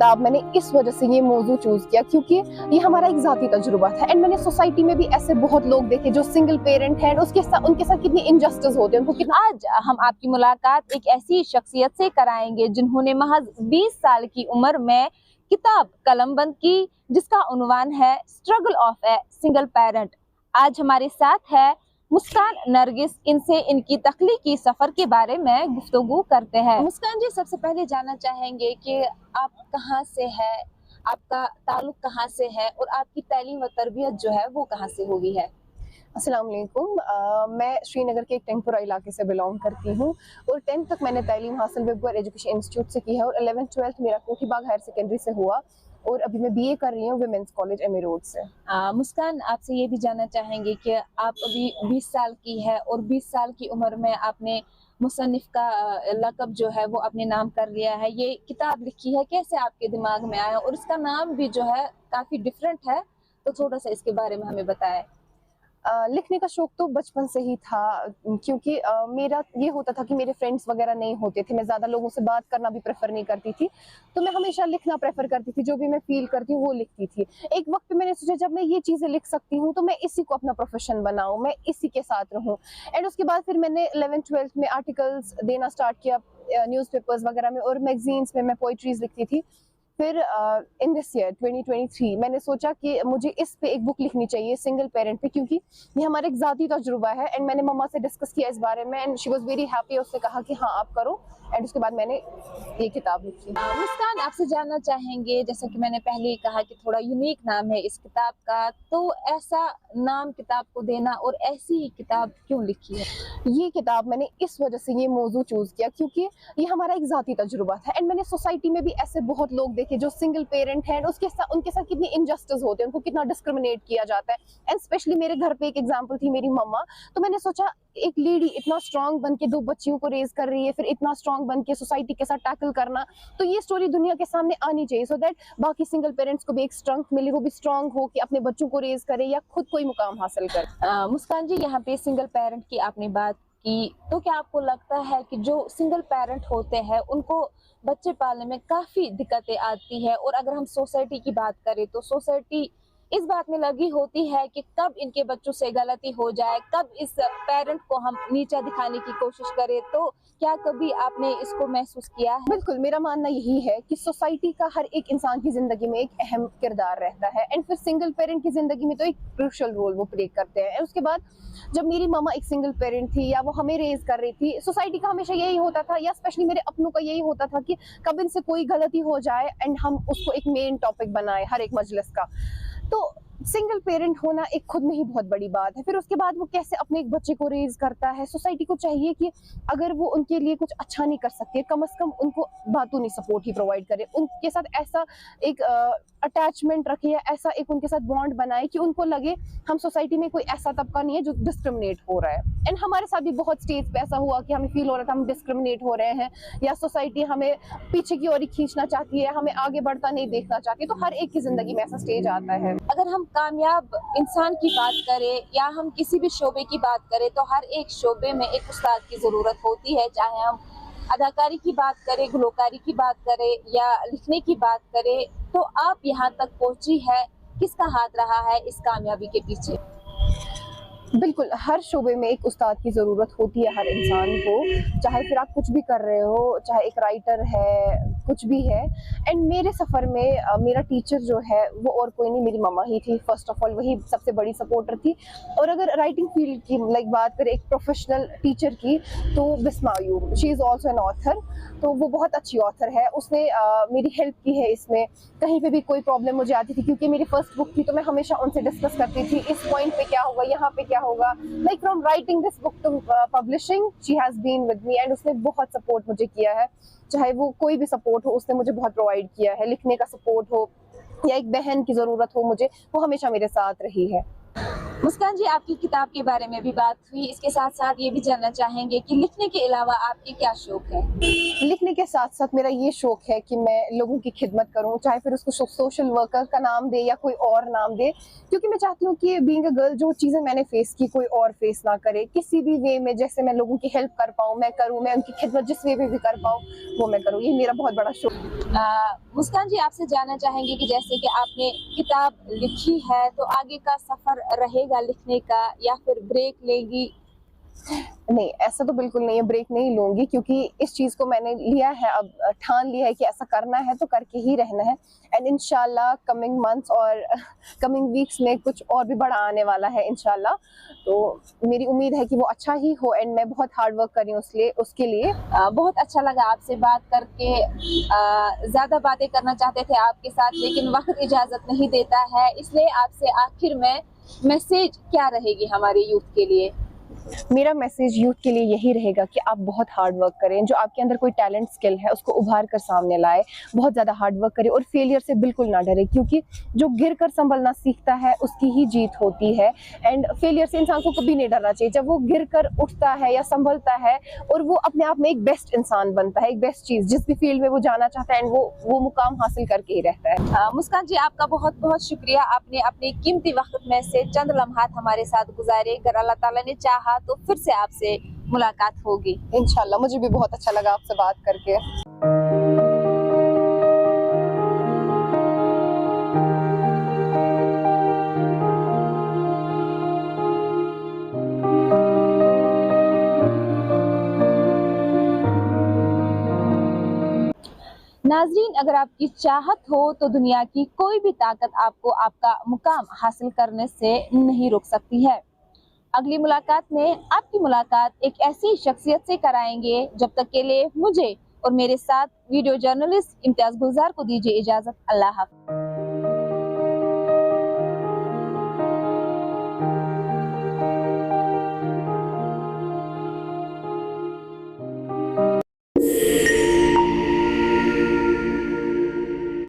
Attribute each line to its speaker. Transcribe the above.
Speaker 1: किताब मैंने इस वजह से ये मौजू चूज किया क्योंकि ये हमारा एक ज़ाती तजुर्बा था एंड मैंने सोसाइटी में भी ऐसे बहुत लोग देखे जो सिंगल पेरेंट हैं, उनके साथ कितनी इनजस्टिस होते हैं, उनको कितना।
Speaker 2: आज हम आपकी मुलाकात एक ऐसी शख्सियत से कराएंगे जिन्होंने महज 20 साल की उम्र में किताब कलमबंद की, जिसका उन्वान है struggle of a single parent. आज हमारे साथ है मुस्कान नरगिस। इनसे इनकी तख्लीकी सफर के बारे में गुफ्तगू करते हैं। मुस्कान जी, सबसे पहले जानना चाहेंगे कि आप कहाँ से है, आपका ताल्लुक कहाँ से है और आपकी तालीम व तरबियत जो है वो कहाँ से हुई है?
Speaker 1: अस्सलाम वालेकुम। मैं श्रीनगर के एक टेंपुरा इलाके से बिलोंग करती हूँ और 10th तक मैंने तालीम हासिल विबगर एजुकेशन इंस्टीट्यूट से की है और 11th-12th मेरा कोठी बाग हायर सेकेंडरी से हुआ और अभी मैं बीए कर रही हूँ विमेंस कॉलेज एमए रोड से।
Speaker 2: मुस्कान, आपसे ये भी जानना चाहेंगे कि आप अभी 20 साल की है और 20 साल की उम्र में आपने मुसन्निफ का लक़ब जो है वो अपने नाम कर लिया है, ये किताब लिखी है, कैसे आपके दिमाग में आया? और इसका नाम भी जो है काफ़ी डिफरेंट है, तो थोड़ा सा इसके बारे में हमें बताएं।
Speaker 1: लिखने का शौक तो बचपन से ही था क्योंकि मेरा ये होता था कि मेरे फ्रेंड्स वगैरह नहीं होते थे, मैं ज़्यादा लोगों से बात करना भी प्रेफर नहीं करती थी, तो मैं हमेशा लिखना प्रेफर करती थी, जो भी मैं फील करती हूँ वो लिखती थी। एक वक्त पे मैंने सोचा जब मैं ये चीज़ें लिख सकती हूँ तो मैं इसी को अपना प्रोफेशन बनाऊँ, मैं इसी के साथ रहूँ। एंड उसके बाद फिर मैंने 11th-12th में आर्टिकल्स देना स्टार्ट किया न्यूज़पेपर्स वगैरह में और मैगजीन्स में मैं पोइट्रीज लिखती थी। फिर इन दिस ईयर 2023 मैंने सोचा कि मुझे इस पे एक बुक लिखनी चाहिए सिंगल पेरेंट पे, क्योंकि ये हमारा एक ज़ाती तजुर्बा है एंड मैंने मम्मा से डिस्कस किया इस बारे में and she was very happy. उसने कहा कि हाँ आप करो एंड उसके बाद मैंने ये किताब लिखी।
Speaker 2: मुस्कान, आपसे जानना चाहेंगे, जैसा कि मैंने पहले ही कहा कि थोड़ा यूनिक नाम है इस किताब का, तो ऐसा नाम किताब को देना और ऐसी किताब क्यों लिखी है?
Speaker 1: ये किताब मैंने इस वजह से ये मौजू चूज़ किया क्योंकि ये हमारा एक ज़ाती तजुर्बा था एंड मैंने सोसाइटी में भी ऐसे बहुत लोग देखे जो सिंगल पेरेंट हैं, उनके साथ कितनी इनजस्टिस होते हैं, उनको कितना डिस्क्रिमिनेट किया जाता है एंड स्पेशली मेरे घर पे एक एग्जांपल थी मेरी मम्मा। तो मैंने सोचा एक लेडी इतना स्ट्रांग बन के 2 बच्चियों को रेज कर रही है, फिर इतना स्ट्रांग बन के सोसाइटी के साथ टैकल करना, तो ये स्टोरी दुनिया के सामने आनी चाहिए सो दैट बाकी सिंगल पेरेंट्स को भी एक स्ट्रेंथ मिले, वो भी स्ट्रांग हो कि अपने बच्चों को रेज करे या खुद कोई मुकाम हासिल करे।
Speaker 2: मुस्कान जी, यहाँ पे सिंगल पेरेंट की आपने बात की, तो क्या आपको लगता है कि जो सिंगल पेरेंट होते हैं उनको बच्चे पालने में काफ़ी दिक्कतें आती है? और अगर हम सोसाइटी की बात करें तो सोसाइटी इस बात में लगी होती है कि कब इनके बच्चों से गलती हो जाए, कब इस पेरेंट को हम नीचा दिखाने की कोशिश करें, तो क्या कभी आपने इसको महसूस किया है?
Speaker 1: बिल्कुल, मेरा मानना यही है कि सोसाइटी का हर एक इंसान की ज़िंदगी में एक अहम किरदार रहता है एंड फिर सिंगल पेरेंट की ज़िंदगी में तो एक क्रूशियल रोल वो प्ले करते हैं। एंड उसके बाद जब मेरी मम्मा एक सिंगल पेरेंट थी या वो हमें रेज़ कर रही थी, सोसाइटी का हमेशा यही होता था या स्पेशली मेरे अपनों का यही होता था कि कब इनसे कोई गलती हो जाए एंड हम उसको एक मेन टॉपिक बनाएँ हर एक मजलिस का। तो सिंगल पेरेंट होना एक खुद में ही बहुत बड़ी बात है। फिर उसके बाद वो कैसे अपने एक बच्चे को रेज़ करता है, सोसाइटी को चाहिए कि अगर वो उनके लिए कुछ अच्छा नहीं कर सकती, कम से कम उनको बातूनी सपोर्ट ही प्रोवाइड करे, उनके साथ ऐसा एक अटैचमेंट रखे या ऐसा एक उनके साथ बॉन्ड बनाए कि उनको लगे हम सोसाइटी में कोई ऐसा तबका नहीं है जो डिस्क्रिमिनेट हो रहा है। एंड हमारे साथ भी बहुत स्टेज पे ऐसा हुआ कि हमें फील हो रहा था हम डिस्क्रिमिनेट हो रहे हैं या सोसाइटी हमें पीछे की ओर ही खींचना चाहती है, हमें आगे बढ़ता नहीं देखना चाहती। तो हर एक की जिंदगी में ऐसा स्टेज आता है।
Speaker 2: अगर हम कामयाब इंसान की बात करें या हम किसी भी शोबे की बात करें तो हर एक शोबे में एक उस्ताद की ज़रूरत होती है, चाहे हम अदाकारी की बात करें, गुलकारी की बात करें या लिखने की बात करें। तो आप यहाँ तक पहुँची है, किसका हाथ रहा है इस कामयाबी के पीछे?
Speaker 1: बिल्कुल, हर शोबे में एक उस्ताद की ज़रूरत होती है हर इंसान को, चाहे फिर आप कुछ भी कर रहे हो, चाहे एक राइटर है, कुछ भी है। एंड मेरे सफ़र में मेरा टीचर जो है वो और कोई नहीं, मेरी मम्मा ही थी। फ़र्स्ट ऑफ ऑल वही सबसे बड़ी सपोर्टर थी। और अगर राइटिंग फील्ड की बात करें एक प्रोफेशनल टीचर की, तो Bisma Ayub, she is also an author, तो वो बहुत अच्छी ऑथर है। उसने मेरी हेल्प की है इसमें, कहीं पे भी कोई प्रॉब्लम मुझे आती थी क्योंकि मेरी फर्स्ट बुक थी, तो मैं हमेशा उनसे डिस्कस करती थी इस पॉइंट पे क्या होगा, यहाँ पे क्या होगा। Like from writing this book to publishing she has been with me and उसने बहुत सपोर्ट मुझे किया है। चाहे वो कोई भी सपोर्ट हो, उसने मुझे बहुत प्रोवाइड किया है। लिखने का सपोर्ट हो या एक बहन की ज़रूरत हो मुझे, वो हमेशा मेरे साथ रही है।
Speaker 2: मुस्कान जी, आपकी किताब के बारे में भी बात हुई, इसके साथ साथ ये भी जानना चाहेंगे कि लिखने के अलावा आपके क्या शौक है?
Speaker 1: लिखने के साथ साथ मेरा ये शौक है कि मैं लोगों की खिदमत करूं, चाहे फिर उसको सोशल वर्कर का नाम दे या कोई और नाम दे, क्योंकि मैं चाहती हूँ कि बीइंग अ गर्ल जो चीज़ें मैंने फेस की कोई और फेस ना करे। किसी भी वे में जैसे मैं लोगों की हेल्प कर पाऊँ मैं करूँ, मैं उनकी खिदमत जिस वे में भी कर पाऊँ वो मैं करूँ। ये मेरा बहुत बड़ा शौक।
Speaker 2: मुस्कान जी, आपसे जानना चाहेंगे कि जैसे कि आपने किताब लिखी है तो आगे का सफर रहेगा लिखने का या फिर ब्रेक लेगी?
Speaker 1: नहीं, ऐसा तो बिल्कुल नहीं है, ब्रेक नहीं लूँगी, क्योंकि इस चीज़ को मैंने लिया है, अब ठान लिया है कि ऐसा करना है तो करके ही रहना है। एंड इंशाल्लाह कमिंग मंथ्स और कमिंग वीक्स में कुछ और भी बड़ा आने वाला है इंशाल्लाह। तो मेरी उम्मीद है कि वो अच्छा ही हो एंड मैं बहुत हार्ड वर्क कर रही हूँ उसके लिए।
Speaker 2: बहुत अच्छा लगा आपसे बात करके। ज़्यादा बातें करना चाहते थे आपके साथ, लेकिन वक्त इजाज़त नहीं देता है, इसलिए आपसे आखिर में मैसेज क्या रहेगी हमारे यूथ के लिए?
Speaker 1: मेरा मैसेज यूथ के लिए यही रहेगा कि आप बहुत हार्ड वर्क करें, जो आपके अंदर कोई टैलेंट स्किल है उसको उभार कर सामने लाए, बहुत ज़्यादा हार्ड वर्क करें और फेलियर से बिल्कुल ना डरे, क्योंकि जो गिर कर संभलना सीखता है उसकी ही जीत होती है। एंड फेलियर से इंसान को कभी नहीं डरना चाहिए। जब वो गिर कर उठता है या संभलता है और वो अपने आप में एक बेस्ट इंसान बनता है, एक बेस्ट चीज़ जिस भी फील्ड में वो जाना चाहता है एंड वो मुकाम हासिल करके ही रहता है।
Speaker 2: मुस्कान जी, आपका बहुत बहुत शुक्रिया, आपने अपने कीमती वक्त में से चंद लम्हात हमारे साथ गुजारे। अगर अल्लाह ताला ने चाहा तो फिर से आपसे मुलाकात होगी
Speaker 1: इंशाल्लाह। मुझे भी बहुत अच्छा लगा आपसे बात करके।
Speaker 2: नाजरीन, अगर आपकी चाहत हो तो दुनिया की कोई भी ताकत आपको आपका मुकाम हासिल करने से नहीं रोक सकती है। अगली मुलाकात में आपकी मुलाकात एक ऐसी शख्सियत से कराएंगे। जब तक के लिए मुझे और मेरे साथ वीडियो जर्नलिस्ट इम्तियाज गुलजार को दीजिए इजाजत। अल्लाह हाफ़िज़।